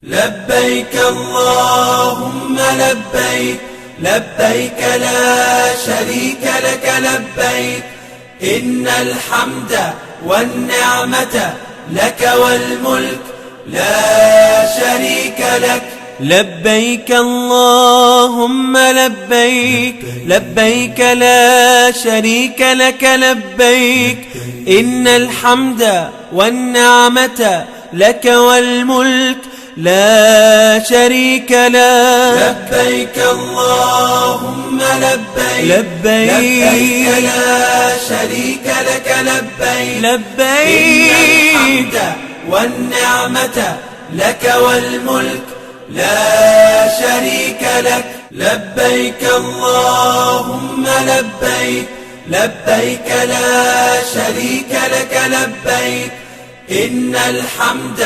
لبيك اللهم لبيك لبيك لا شريك لك لبيك إن الحمد والنعمة لك والملك لا شريك لك لبيك اللهم لبيك لبيك لا شريك لك لبيك إن الحمد والنعمة لك والملك لا شريك لك لبيك اللهم لبيك لبيك لا شريك لك لبيك لبيك إن الحمد والنعمة لك والملك لا شريك لك لبيك اللهم لبيك لبيك لا شريك لك لبيك إن الحمد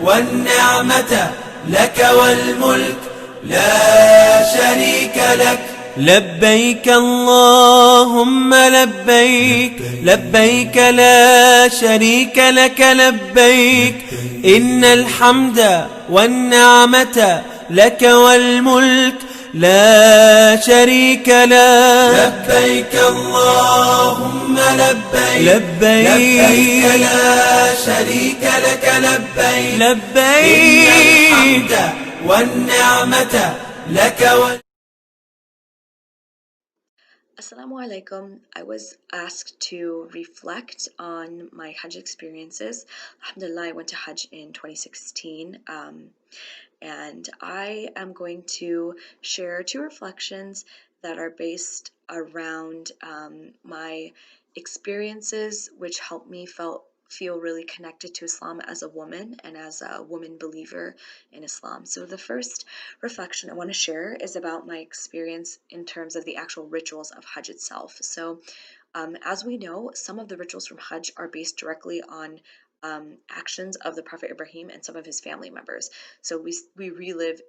والنعمة لك والملك لا شريك لك لبيك اللهم لبيك لبيك لا شريك لك لبيك إن الحمد والنعمة لك والملك لا شريك لك لبيك اللهم لبيك لبيك لا شريك لك لبيك لبيك إن الحمد والنعمة لك والملك. Assalamu alaikum. I was asked to reflect on my Hajj experiences. Alhamdulillah, I went to Hajj in 2016, and I am going to share two reflections that are based around my experiences, which helped me feel really connected to Islam as a woman and as a woman believer in Islam. So the first reflection I want to share is about my experience in terms of the actual rituals of Hajj itself. So as we know, some of the rituals from Hajj are based directly on actions of the Prophet Ibrahim and some of his family members. So we relive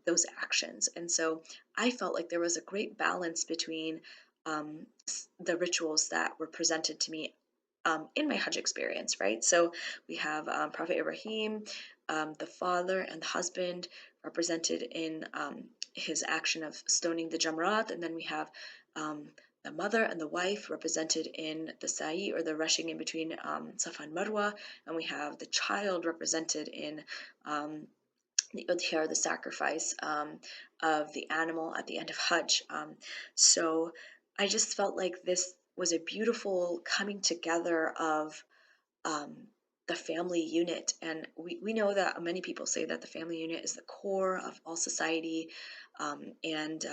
those actions. And so I felt like there was a great balance between the rituals that were presented to me in my Hajj experience, right? So we have Prophet Ibrahim, the father and the husband represented in his action of stoning the Jamrat, and then we have the mother and the wife represented in the sa'i, or the rushing in between Safa and Marwa, and we have the child represented in the udhiyah, the sacrifice of the animal at the end of Hajj. So I just felt like this was a beautiful coming together of um, the family unit. And we know that many people say that the family unit is the core of all society. And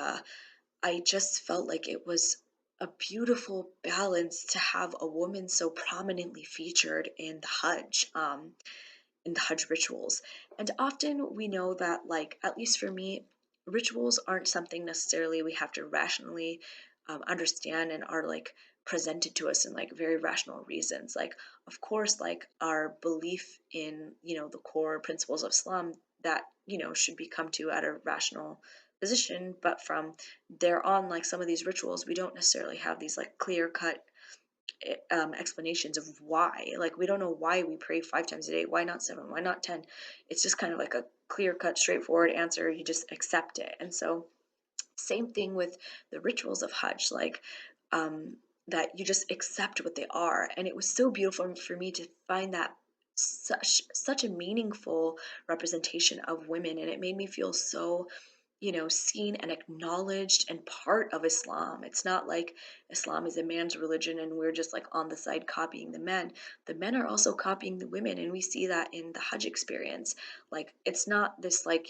I just felt like it was a beautiful balance to have a woman so prominently featured in the Hajj. In the Hajj rituals. And often we know that, like, at least for me, rituals aren't something necessarily we have to rationally understand and are like presented to us in like very rational reasons. Like, of course, like our belief in, the core principles of Islam that, should be come to at a rational position. But from there on, like some of these rituals, we don't necessarily have these like clear cut explanations of why. Like, we don't know why we pray 5 times a day. Why not 7? Why not 10? It's just kind of like a clear cut, straightforward answer. You just accept it. And so, same thing with the rituals of Hajj, like that you just accept what they are. And it was so beautiful for me to find that such a meaningful representation of women, and it made me feel so seen and acknowledged and part of Islam. It's not like Islam is a man's religion and we're just like on the side copying the men. The men are also copying the women, and we see that in the Hajj experience. Like, it's not this like,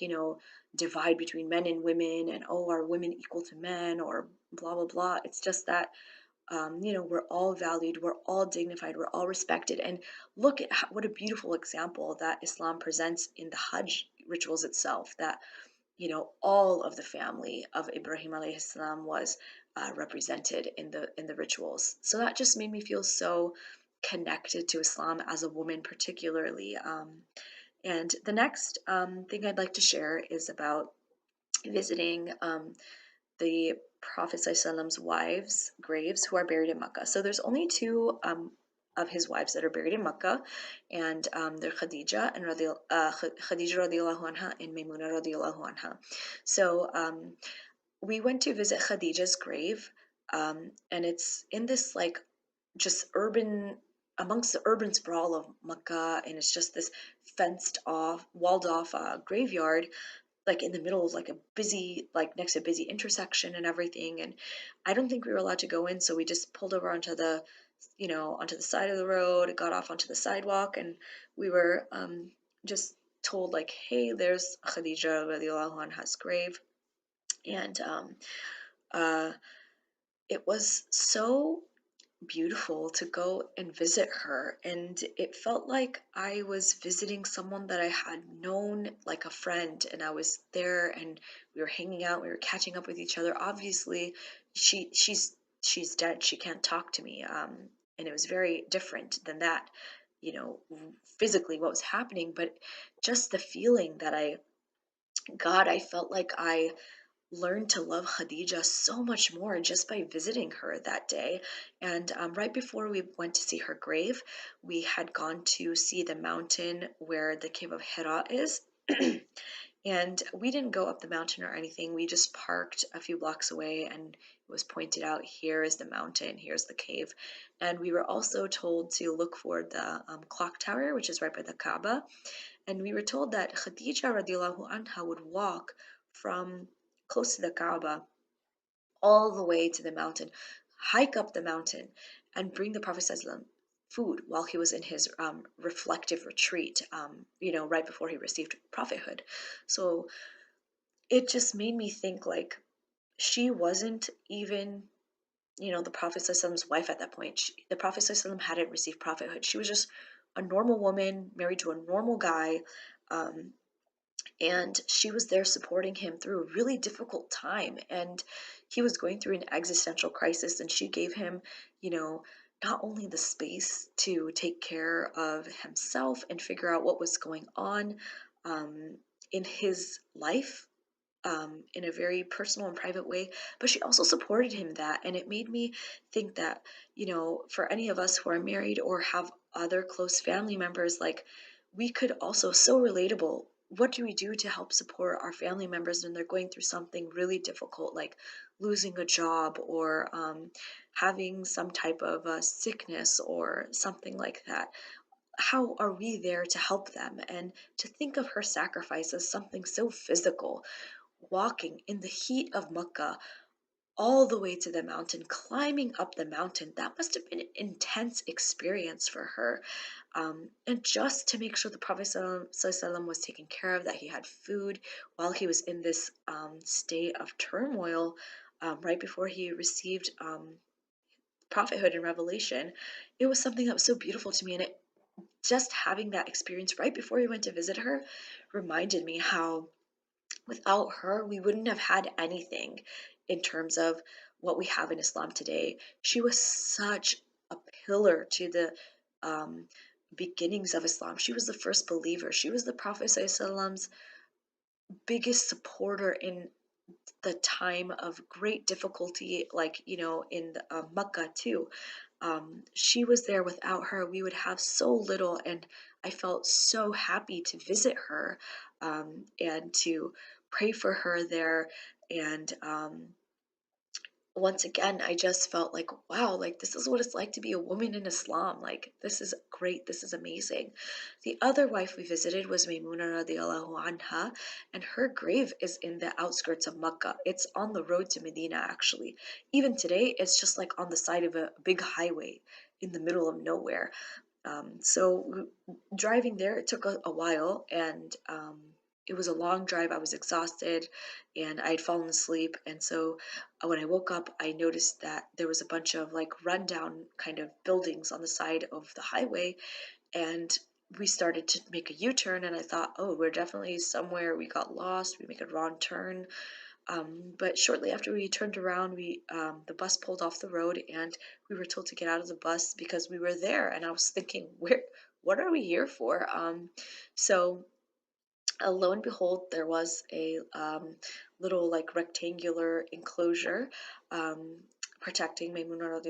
divide between men and women and, oh, are women equal to men or blah blah blah. It's just that we're all valued, we're all dignified, we're all respected. And look at what a beautiful example that Islam presents in the Hajj rituals itself, that all of the family of Ibrahim alayhi salam was represented in the rituals. So that just made me feel so connected to Islam as a woman, particularly. And the next thing I'd like to share is about visiting the Prophet Sallam's wives' graves who are buried in Makkah. So there's only two of his wives that are buried in Makkah, and they're Khadija radiallahu anha and Maymuna radiallahu anha. So we went to visit Khadija's grave, and it's in this like just amongst the urban sprawl of Makkah, and it's just this fenced off, walled off graveyard, like in the middle of like a busy, like next to a busy intersection and everything. And I don't think we were allowed to go in, so we just pulled over onto onto the side of the road, got off onto the sidewalk, and we were just told like, hey, there's Khadija radiallahu anha's grave. And uh, it was so beautiful to go and visit her, and it felt like I was visiting someone that I had known like a friend, and I was there and we were hanging out, we were catching up with each other. Obviously she's dead, she can't talk to me, and it was very different than that, you know, physically what was happening, but just the feeling that I got, I felt like I learned to love Khadija so much more just by visiting her that day. And right before we went to see her grave, we had gone to see the mountain where the cave of Hira is. And we didn't go up the mountain or anything. We just parked a few blocks away, and it was pointed out, here is the mountain, here's the cave. And we were also told to look for the clock tower, which is right by the Kaaba. And we were told that Khadija radiallahu anha would walk from close to the Kaaba all the way to the mountain, hike up the mountain, and bring the Prophet ﷺ food while he was in his reflective retreat, right before he received prophethood. So it just made me think like she wasn't even, the Prophet ﷺ's wife at that point. The Prophet ﷺ hadn't received prophethood. She was just a normal woman married to a normal guy. Um, and she was there supporting him through a really difficult time, and he was going through an existential crisis, and she gave him, you know not only the space to take care of himself and figure out what was going on um, in his life, in a very personal and private way, but she also supported him that. And it made me think that, for any of us who are married or have other close family members, like, we could also, so relatable, what do we do to help support our family members when they're going through something really difficult, like losing a job or having some type of sickness or something like that? How are we there to help them? And to think of her sacrifice as something so physical, walking in the heat of Makkah all the way to the mountain, climbing up the mountain, that must have been an intense experience for her. And just to make sure the Prophet ﷺ was taken care of, that he had food while he was in this state of turmoil, right before he received prophethood and revelation, it was something that was so beautiful to me. And it just having that experience right before we went to visit her reminded me how without her, we wouldn't have had anything in terms of what we have in Islam today. She was such a pillar to the um, beginnings of Islam. She was the first believer. She was the Prophet ﷺ's biggest supporter in the time of great difficulty, like, in Makkah too. She was there. Without her, we would have so little, and I felt so happy to visit her, and to pray for her there. And once again, I just felt like, wow, like this is what it's like to be a woman in Islam. Like, this is great. This is amazing. The other wife we visited was Maymuna radiallahu anha, and her grave is in the outskirts of Makkah. It's on the road to Medina, actually. Even today, it's just like on the side of a big highway in the middle of nowhere. Driving there, it took a while, and it was a long drive. I was exhausted and I had fallen asleep. And so when I woke up, I noticed that there was a bunch of like rundown kind of buildings on the side of the highway. And we started to make a U-turn, and I thought, oh, we're definitely somewhere. We got lost. We make a wrong turn. But shortly after we turned around, the bus pulled off the road, and we were told to get out of the bus because we were there. And I was thinking, what are we here for? So lo and behold, there was a little like rectangular enclosure, um, protecting Maymuna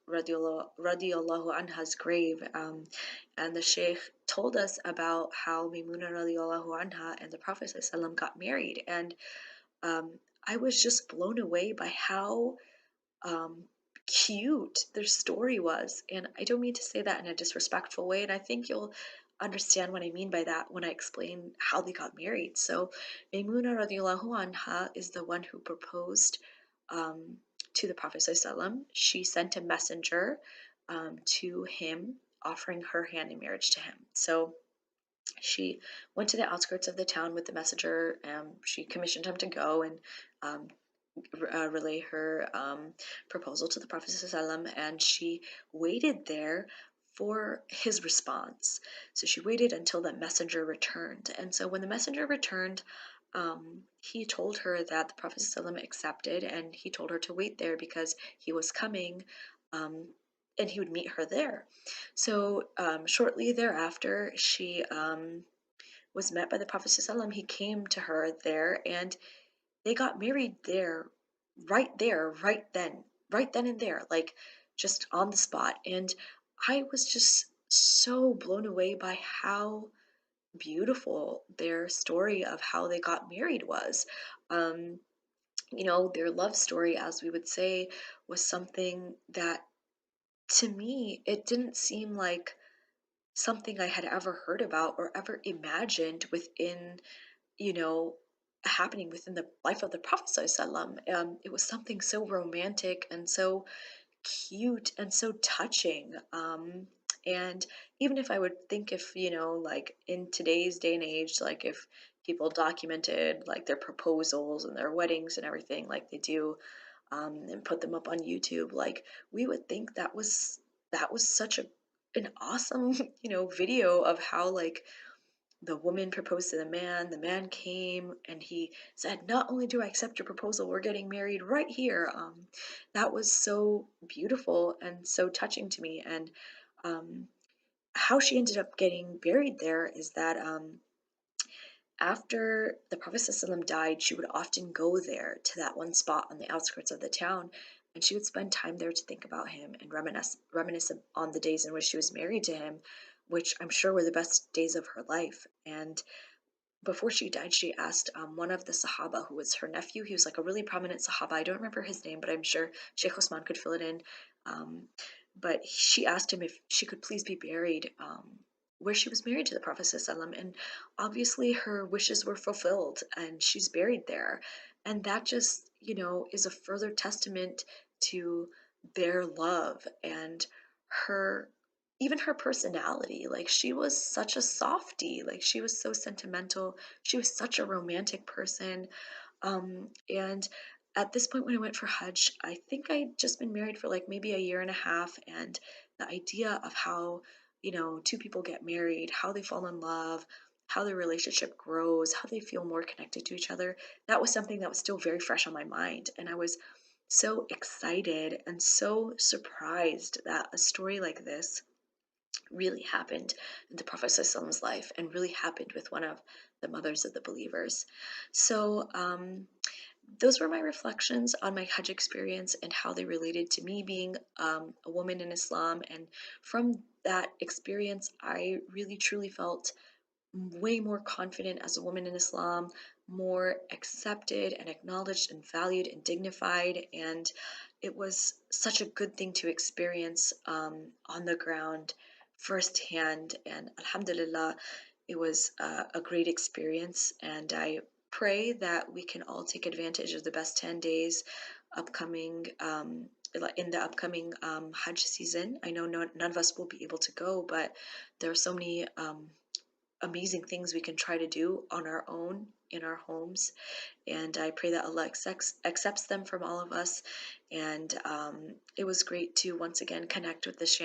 radiallahu anha's grave. And the Sheikh told us about how Maymuna radiallahu anha and the Prophet ﷺ got married. And um, I was just blown away by how um, cute their story was. And I don't mean to say that in a disrespectful way. And I think you'll understand what I mean by that when I explain how they got married. So, Maymuna radiallahu anha is the one who proposed um, to the Prophet ﷺ. She sent a messenger to him offering her hand in marriage to him. So, she went to the outskirts of the town with the messenger. She commissioned him to go and um, relay her proposal to the Prophet ﷺ, and she waited there for his response. So she waited until the messenger returned. And so when the messenger returned, he told her that the Prophet ﷺ accepted, and he told her to wait there because he was coming. And he would meet her there. So shortly thereafter, she was met by the Prophet ﷺ. He came to her there, and they got married there, right then and there, like just on the spot. And I was just so blown away by how beautiful their story of how they got married was. Um, their love story, as we would say, was something that to me, it didn't seem like something I had ever heard about or ever imagined within you know, happening within the life of the Prophet ﷺ. It was something so romantic and so cute and so touching. And even if I would think if, like in today's day and age, like if people documented like their proposals and their weddings and everything like they do, and put them up on YouTube, like we would think that was such an awesome, video of how like the woman proposed to the man came and he said, "Not only do I accept your proposal, we're getting married right here." That was so beautiful and so touching to me. And um, how she ended up getting buried there is that after the Prophet ﷺ died, she would often go there to that one spot on the outskirts of the town, and she would spend time there to think about him and reminisce on the days in which she was married to him, which I'm sure were the best days of her life. And before she died, she asked one of the Sahaba, who was her nephew. He was like a really prominent Sahaba. I don't remember his name, but I'm sure Sheikh Osman could fill it in. Um, but she asked him if she could please be buried where she was married to the Prophet ﷺ. And obviously, her wishes were fulfilled, and she's buried there. And that just, is a further testament to their love and her even her personality. Like she was such a softie, like she was so sentimental, she was such a romantic person. And at this point when I went for Hajj, I think I'd just been married for like maybe a year and a half, and the idea of how two people get married, how they fall in love, how their relationship grows, how they feel more connected to each other, that was something that was still very fresh on my mind. And I was so excited and so surprised that a story like this really happened in the Prophet ﷺ's life and really happened with one of the mothers of the believers. So, those were my reflections on my Hajj experience and how they related to me being a woman in Islam. And from that experience, I really truly felt way more confident as a woman in Islam, more accepted and acknowledged and valued and dignified. And it was such a good thing to experience on the ground firsthand. And Alhamdulillah, it was a great experience. And I pray that we can all take advantage of the best 10 days upcoming. In the upcoming Hajj season. I know none of us will be able to go, but there are so many amazing things we can try to do on our own in our homes. And I pray that Allah accepts them from all of us. And it was great to once again connect with this